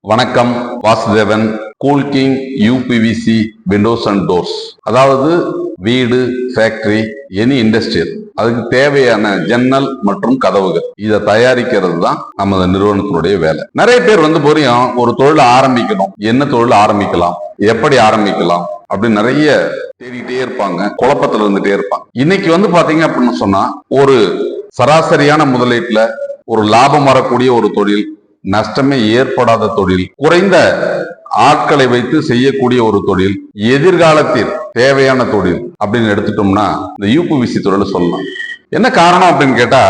வணக்கம். Vasudevan. Coolking UPVC Windows and doors, அதாவது வீடு, ஃபேக்டரி, எனி இண்டஸ்ட்ரியல், அதுக்கு தேவையான ஜன்னல் மற்றும் கதவுகள் இதை தயாரிக்கிறது தான் நமது நிறுவனத்தினுடைய வேலை. நிறைய பேர் புரியும் ஒரு தொழில் ஆரம்பிக்கணும், என்ன தொழில் ஆரம்பிக்கலாம், எப்படி ஆரம்பிக்கலாம் அப்படின்னு நிறைய தேடிட்டே இருப்பாங்க, குழப்பத்துல இருந்துட்டே இருப்பாங்க. இன்னைக்கு பாத்தீங்க அப்படின்னு சொன்னா, ஒரு சராசரியான முதலீட்டுல ஒரு லாபம் வரக்கூடிய ஒரு தொழில், நஷ்டமே ஏற்படாத தொழில், குறைந்த ஆட்களை வைத்து செய்யக்கூடிய ஒரு தொழில், எதிர்காலத்தில் தேவையான தொழில் அப்படின்னு எடுத்துட்டோம்னா இந்த யூபிவிசி தொழில் சொல்லலாம். என்ன காரணம் அப்படின்னு கேட்டா,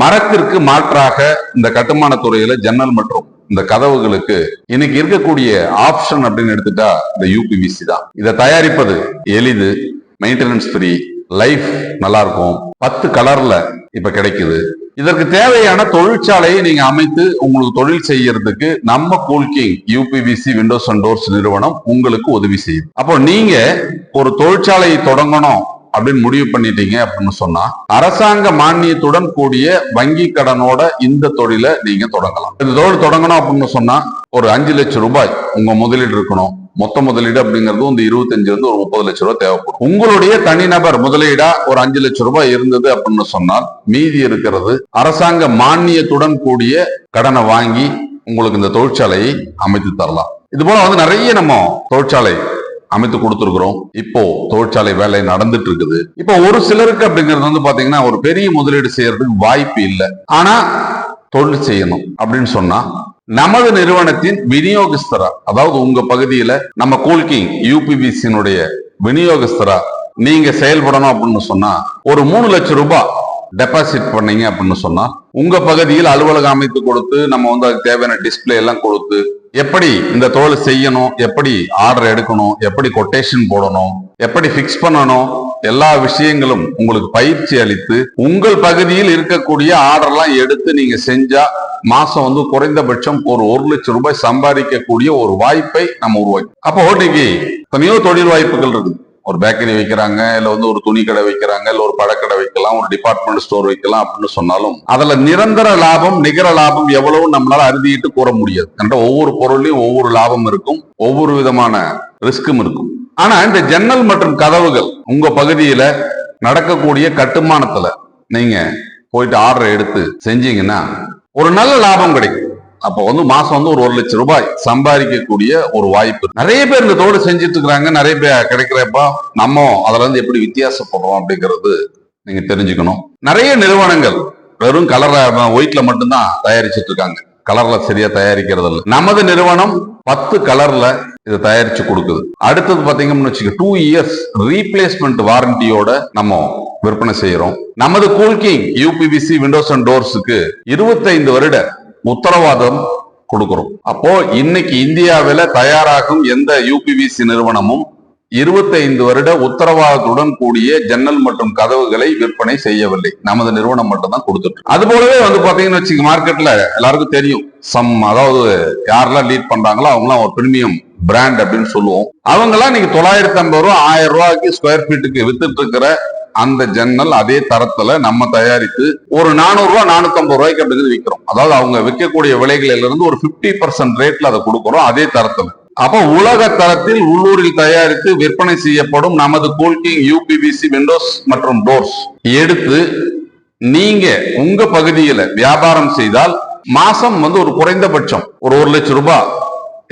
மரத்திற்கு மாற்றாக இந்த கட்டுமான துறையில ஜன்னல் மற்றும் இந்த கதவுகளுக்கு இன்னைக்கு இருக்கக்கூடிய ஆப்ஷன் அப்படின்னு எடுத்துட்டா இந்த யூபிவிசி தான். இதை தயாரிப்பது எளிது, மெயின்டெனன்ஸ் ஃப்ரீ, லைஃப் நல்லா இருக்கும், 10 கலர்ல இப்ப கிடைக்குது. இதற்கு தேவையான தொழிற்சாலையை நீங்க அமைத்து உங்களுக்கு தொழில் செய்யறதுக்கு நம்ம Coolking UPVC Windows and doors நிறுவனம் உங்களுக்கு உதவி செய்யுது. அப்போ நீங்க ஒரு தொழிற்சாலையை தொடங்கணும் அப்படின்னு முடிவு பண்ணிட்டீங்க அப்படின்னு சொன்னா, அரசாங்க மானியத்துடன் கூடிய வங்கி கடனோட இந்த தொழிலை நீங்க தொடங்கலாம். இந்த தொழில் தொடங்கணும் அப்படின்னு சொன்னா ஒரு 5 லட்சம் ரூபாய் உங்க முதலீடு இருக்கணும். மொத்த முதலீடு அப்படிங்கிறது 25 இருந்து ஒரு 30 லட்சம் ரூபாய் தேவைப்படும். உங்களுடைய தனிநபர் முதலீடா ஒரு 5 லட்சம் ரூபாய் இருந்தது அப்படின்னு சொன்னால், மீதி இருக்கிறது அரசாங்க மானியத்துடன் கூடிய கடனை வாங்கி உங்களுக்கு இந்த தொழிற்சாலையை அமைத்து தரலாம். இது போல நிறைய நம்ம தொழிற்சாலை அமைத்து கொடுத்துருக்கிறோம். இப்போ தொழிற்சாலை வேலை நடந்துட்டு இருக்குது. இப்போ ஒரு சிலருக்கு அப்படிங்கிறது பாத்தீங்கன்னா ஒரு பெரிய முதலீடு செய்யறதுக்கு வாய்ப்பு இல்லை, ஆனா தொழில் செய்யணும் அப்படின்னு சொன்னா நமது நிறுவனத்தின் விநியோகஸ்தரா, அதாவது உங்க பகுதியில நம்ம கூல்கிங் யூபிவிசியினுடைய விநியோகஸ்தரா நீங்க செயல்படணும் அப்படின்னு சொன்னா ஒரு 3 லட்சம் ரூபாய் டெபாசிட் பண்ணீங்க அப்படின்னு சொன்னா உங்க பகுதியில் அலுவலகம் அமைத்து கொடுத்து நம்ம அதுக்கு தேவையான டிஸ்பிளே எல்லாம் கொடுத்து, எப்படி இந்த தொழில் செய்யணும், எப்படி ஆர்டர் எடுக்கணும், எப்படி கொட்டேஷன் போடணும், எப்படி பிக்ஸ் பண்ணணும், எல்லா விஷயங்களும் உங்களுக்கு பயிற்சி அளித்து உங்கள் பகுதியில் இருக்கக்கூடிய ஆர்டர்லாம் எடுத்து நீங்க செஞ்சா மாசம் குறைந்தபட்சம் ஒரு 1 லட்சம் ரூபாய் சம்பாதிக்கக்கூடிய ஒரு வாய்ப்பை நம்ம உருவாக்கி. அப்போ இன்னைக்கு எத்தனையோ தொழில் வாய்ப்புகள் இருக்குது. ஒரு பேக்கரி வைக்கிறாங்க, இல்ல ஒரு துணி கடை வைக்கிறாங்க, இல்ல ஒரு பழக்கடை வைக்கலாம், ஒரு டிபார்ட்மெண்ட் ஸ்டோர் வைக்கலாம் அப்படின்னு சொன்னாலும் அதுல நிரந்தர லாபம், நிகர லாபம் எவ்வளவு நம்மளால அறுதிட்டு கூற முடியாது. ஒவ்வொரு பொருளையும் ஒவ்வொரு லாபம் இருக்கும், ஒவ்வொரு விதமான ரிஸ்க்கும் இருக்கும். ஆனா இந்த ஜன்னல் மற்றும் கதவுகள் உங்க பகுதியில நடக்கக்கூடிய கட்டுமானத்துல நீங்க போயிட்டு ஆர்டர் எடுத்து செஞ்சீங்கன்னா ஒரு நல்ல லாபம் கிடைக்கும். அப்போ மாசம் ஒரு 1 லட்சம் ரூபாய் சம்பாதிக்கக்கூடிய ஒரு வாய்ப்பு. நிறைய பேர் இந்த தொழில் செஞ்சுட்டு இருக்கிறாங்க. நிறைய பேர் கிடைக்கிறப்ப நம்ம அதுல எப்படி வித்தியாசப்படுறோம் அப்படிங்கிறது நீங்க தெரிஞ்சுக்கணும். நிறைய நிறுவனங்கள் வெறும் கலர் ஒயிட்ல மட்டும்தான் தயாரிச்சுட்டு இருக்காங்க, கலர்ல சரியா தயாரிக்கிறது இல்லை. நமது நிறுவனம் 10 கலர்ல இதை தயாரிச்சு கொடுக்குது. அடுத்தது பாத்தீங்கன்னு வச்சுக்க 2 இயர்ஸ் ரீப்ளேஸ்மெண்ட் வாரண்டியோட நம்ம விற்பனை செய்யறோம். நமது கூல்கிங் யூபிவிசி விண்டோஸ் அண்ட் டோர்ஸுக்கு 25 வருட உத்தரவாதம் கொடுக்கிறோம். அப்போ இன்னைக்கு இந்தியாவில தயாராகும் எந்த யூபிவிசி நிறுவனமும் 25 வருட உத்தரவாதத்துடன் கூடிய ஜன்னல் மற்றும் கதவுகளை விற்பனை செய்யவில்லை. நமது நிறுவனம் மட்டும் தான் கொடுத்துட்டு. அது போலவே பாத்தீங்கன்னு வச்சுக்க, மார்க்கெட்ல எல்லாருக்கும் தெரியும், அதாவது யாரெல்லாம் லீட் பண்றாங்களோ அவங்களாம் ஒரு பிரீமியம் பிராண்ட் அப்படின்னு சொல்லுவோம். அவங்கெல்லாம் இன்னைக்கு 950 ரூபாய் 1000 ரூபாய்க்கு ஸ்கொயர் ஃபீட்டுக்கு வித்துட்டு இருக்கிற அந்த ஜன்னல் அதே தரத்துல நம்ம தயாரித்து ஒரு 400 ரூபாய் 450 ரூபாய்க்கு அப்படிங்கிறது விற்கிறோம். அதாவது அவங்க விற்கக்கூடிய விலைகளில இருந்து ஒரு 50% ரேட்ல அதை கொடுக்கிறோம் அதே தரத்துல. அப்போ உலக தரத்தில் உள்ளூரில் தயாரித்து விற்பனை செய்யப்படும் நமது கூல்கிங் யூபிவிசி விண்டோஸ் மற்றும் டோர்ஸ் எடுத்து நீங்க உங்க பகுதியில வியாபாரம் செய்தால் மாசம் ஒரு குறைந்தபட்சம் ஒரு 1 லட்சம் ரூபாய்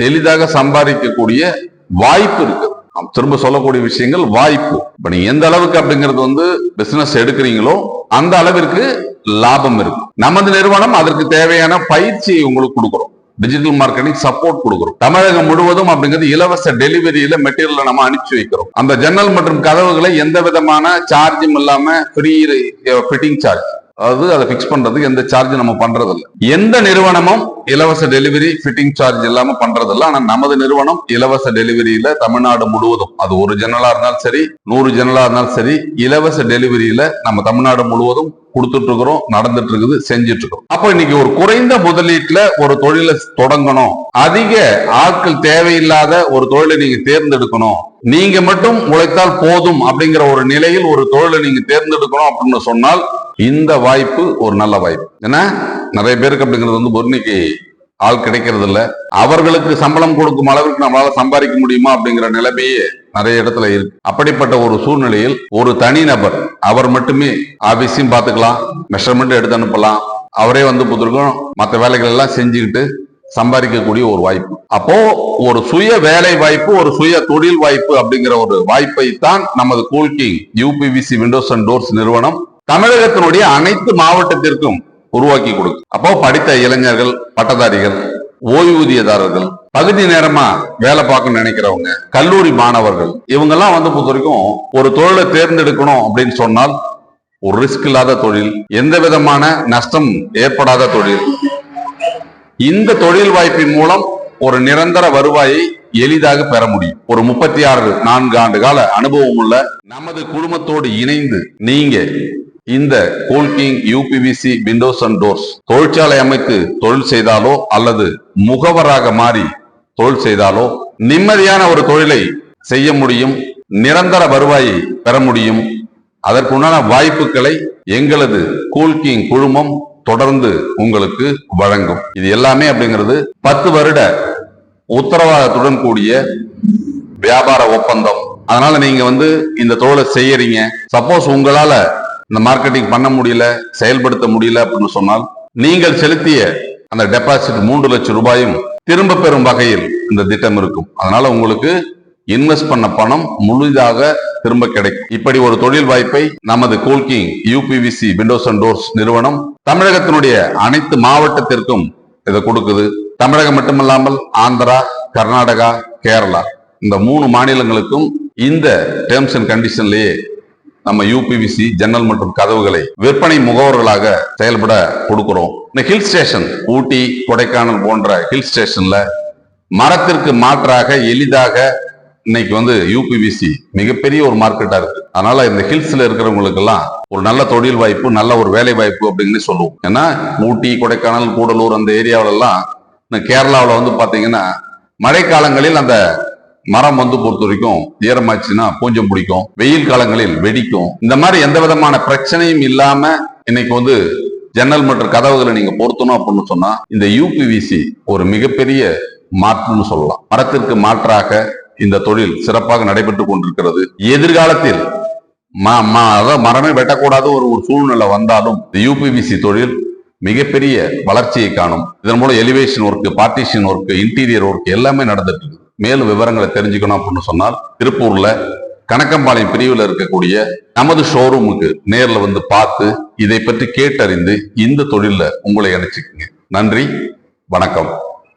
எளிதாக சம்பாதிக்கக்கூடிய வாய்ப்பு இருக்கு. திரும்ப சொல்லக்கூடிய விஷயங்கள் வாய்ப்பு. இப்ப நீங்க எந்த அளவுக்கு அப்படிங்கிறது பிசினஸ் எடுக்கிறீங்களோ அந்த அளவிற்கு லாபம் இருக்கு. நமது நிறுவனம் அதற்கு தேவையான பயிற்சியை உங்களுக்கு கொடுக்கிறோம், டிஜிட்டல் மார்க்கெட்டிங் சப்போர்ட் கொடுக்கிறோம். தமிழகம் முழுவதும் அப்படிங்கிறது இலவச டெலிவரியில மெட்டீரியல் நம்ம அனுப்பிச்சு வைக்கிறோம். அந்த ஜன்னல் மற்றும் கதவுகளை எந்த விதமான சார்ஜும் இல்லாம ஃப்ரீ ஃபிட்டிங் சார்ஜ், அதாவது அதை பிக்ஸ் பண்றதுக்கு எந்த சார்ஜ் நம்ம பண்றது இல்லை. எந்த நிறுவனமும் இலவச டெலிவரி ஃபிட்டிங் சார்ஜ் இல்லாம பண்றது இல்லை. ஆனா நமது நிறுவனம் இலவச டெலிவரியில தமிழ்நாடு முழுவதும், அது ஒரு ஜன்னலா இருந்தாலும் சரி 100 ஜன்னலா இருந்தாலும் சரி, இலவச டெலிவரியில நம்ம தமிழ்நாடு முழுவதும் கொடுத்துட்டு இருக்கிறோம், நடந்துட்டு இருக்குது, செஞ்சுட்டு இருக்கோம். அப்போ இன்னைக்கு ஒரு குறைந்த முதலீட்டுல ஒரு தொழிலை தொடங்கணும், அதிக ஆட்கள் தேவையில்லாத ஒரு தொழிலை நீங்க தேர்ந்தெடுக்கணும், நீங்க மட்டும் உழைத்தால் போதும் அப்படிங்கிற ஒரு நிலையில் ஒரு தொழிலை நீங்க தேர்ந்தெடுக்கணும் அப்படின்னு சொன்னால் இந்த வாய்ப்பு ஒரு நல்ல வாய்ப்பு. ஏன்னா நிறைய பேருக்கு அப்படிங்கிறது இன்னைக்கு ஆள் கிடைக்கிறது இல்ல. அவர்களுக்கு சம்பளம் கொடுக்கும் அளவுக்கு நம்மளால சம்பாதிக்க முடியுமா அப்படிங்கிற நிலைமையே நிறைய இடத்துல இருக்கு. அப்படிப்பட்ட ஒரு சூழ்நிலையில் ஒரு தனி நபர் அவர் மட்டுமே ஆபீஸையும் பார்த்துக்கலாம், மெஷர்மெண்ட் எடுத்து அனுப்பலாம், அவரே புத்திருக்கும் மற்ற வேலைகள் எல்லாம் செஞ்சுக்கிட்டு சம்பாதிக்கக்கூடிய ஒரு வாய்ப்பு. அப்போ ஒரு சுய வேலை வாய்ப்பு, ஒரு சுய தொழில் வாய்ப்பு அப்படிங்கிற ஒரு வாய்ப்பை தான் நமது Coolking UPVC Windows and doors நிறுவனம் தமிழகத்தினுடைய அனைத்து மாவட்டத்திற்கும் உருவாக்கி கொடுக்கும். அப்போ படித்த இளைஞர்கள், பட்டதாரிகள், ஓய்வூதியதாரர்கள், பகுதி நேரமா வேலை பார்க்கணும்னு நினைக்கிறவங்க, கல்லூரி மாணவர்கள், இவங்கெல்லாம் பொறுத்த வரைக்கும் ஒரு தொழிலை தேர்ந்தெடுக்கணும் அப்படின்னு சொன்னால் ஒரு ரிஸ்க் இல்லாத தொழில், எந்த விதமான நஷ்டம் ஏற்படாத தொழில், இந்த தொழில் வாய்ப்பின் மூலம் ஒரு நிரந்தர வருவாயை எளிதாக பெற முடியும். ஒரு 34 ஆண்டு கால அனுபவம் உள்ள நமது குழுமத்தோடு இணைந்து நீங்க இந்த Coolking UPVC Windows and doors தொழிற்சாலை அமைத்து தொழில் செய்தாலோ அல்லது முகவராக மாறி தொழில் செய்தாலோ நிம்மதியான ஒரு தொழிலை செய்ய முடியும், நிரந்தர வருவாயை பெற முடியும். அதற்குண்டான வாய்ப்புகளை எங்களது கூல்கிங் குழுமம் தொடர்ந்து உங்களுக்கு வழங்கும். இது எல்லாமே அப்படிங்கிறது 10 வருட உத்தரவாதத்துடன் கூடிய வியாபார ஒப்பந்தம். அதனால நீங்க இந்த தொழிலை செய்யறீங்க, சப்போஸ் உங்களால இந்த மார்க்கெட்டிங் பண்ண முடியல, செயல்படுத்த முடியல அப்படின்னு சொன்னால் நீங்கள் செலுத்திய அந்த டெபாசிட் 3 லட்சம் ரூபாயும் திரும்ப பெறும் வகையில் இந்த திட்டம் இருக்கும். அதனால உங்களுக்கு இன்வெஸ்ட் பண்ண பணம் முழுதாக திரும்ப கிடைக்கும். இப்படி ஒரு தொழில் வாய்ப்பை நமது Coolking UPVC Windows and doors நிறுவனம் தமிழகத்தினுடைய அனைத்து மாவட்டத்திற்கும் இதை கொடுக்குது. தமிழகம் மட்டுமல்லாமல் ஆந்திரா, கர்நாடகா, கேரளா இந்த 3 மாநிலங்களுக்கும் இந்த டேர்ம்ஸ் அண்ட் கண்டிஷன்லயே நம்ம யூபிவிசி ஜன்னல் மற்றும் கதவுகளை விற்பனை முகவர்களாக செயல்பட கொடுக்கிறோம். இந்த ஹில் ஸ்டேஷன், ஊட்டி, கொடைக்கானல் போன்ற ஹில் ஸ்டேஷன்ல மரத்திற்கு மாற்றாக எளிதாக இன்னைக்கு யூபிவிசி மிகப்பெரிய ஒரு மார்க்கெட்டா இருக்கு. அதனால இந்த ஹில்ஸ்ல இருக்கிறவங்களுக்கு எல்லாம் ஒரு நல்ல தொழில் வாய்ப்பு, நல்ல ஒரு வேலை வாய்ப்பு அப்படின்னு சொல்லுவோம். ஏன்னா ஊட்டி, கொடைக்கானல், கூடலூர் அந்த ஏரியாவில எல்லாம், இந்த கேரளாவில் பாத்தீங்கன்னா மழை காலங்களில் அந்த மரம் பொறுத்த வரைக்கும் ஈரமாச்சுன்னா பூஞ்சம் பிடிக்கும், வெயில் காலங்களில் வெடிக்கும். இந்த மாதிரி எந்த விதமான பிரச்சனையும் இல்லாம இன்னைக்கு ஜன்னல் மற்றும் கதவுகளை நீங்க பொருத்தணும் அப்படின்னு சொன்னா இந்த யூபிவிசி ஒரு மிகப்பெரிய மாற்றுன்னு சொல்லலாம். மரத்திற்கு மாற்றாக இந்த தொழில் சிறப்பாக நடைபெற்றுக் கொண்டிருக்கிறது. எதிர்காலத்தில் மரமே வெட்டக்கூடாத ஒரு சூழ்நிலை வந்தாலும் யூபிவிசி தொழில் மிகப்பெரிய வளர்ச்சியை காணும். இதன் மூலம் elevation work, partition work, interior work எல்லாமே நடந்துட்டு இருக்கு. மேலும் விவரங்களை தெரிஞ்சுக்கணும் அப்படின்னு சொன்னால் திருப்பூர்ல கணக்கம்பாளையம் பிரிவில் இருக்கக்கூடிய நமது ஷோரூமுக்கு நேர்ல பார்த்து இதை பற்றி கேட்டறிந்து இந்த தொழில உங்களை இணைச்சுக்குங்க. நன்றி, வணக்கம்.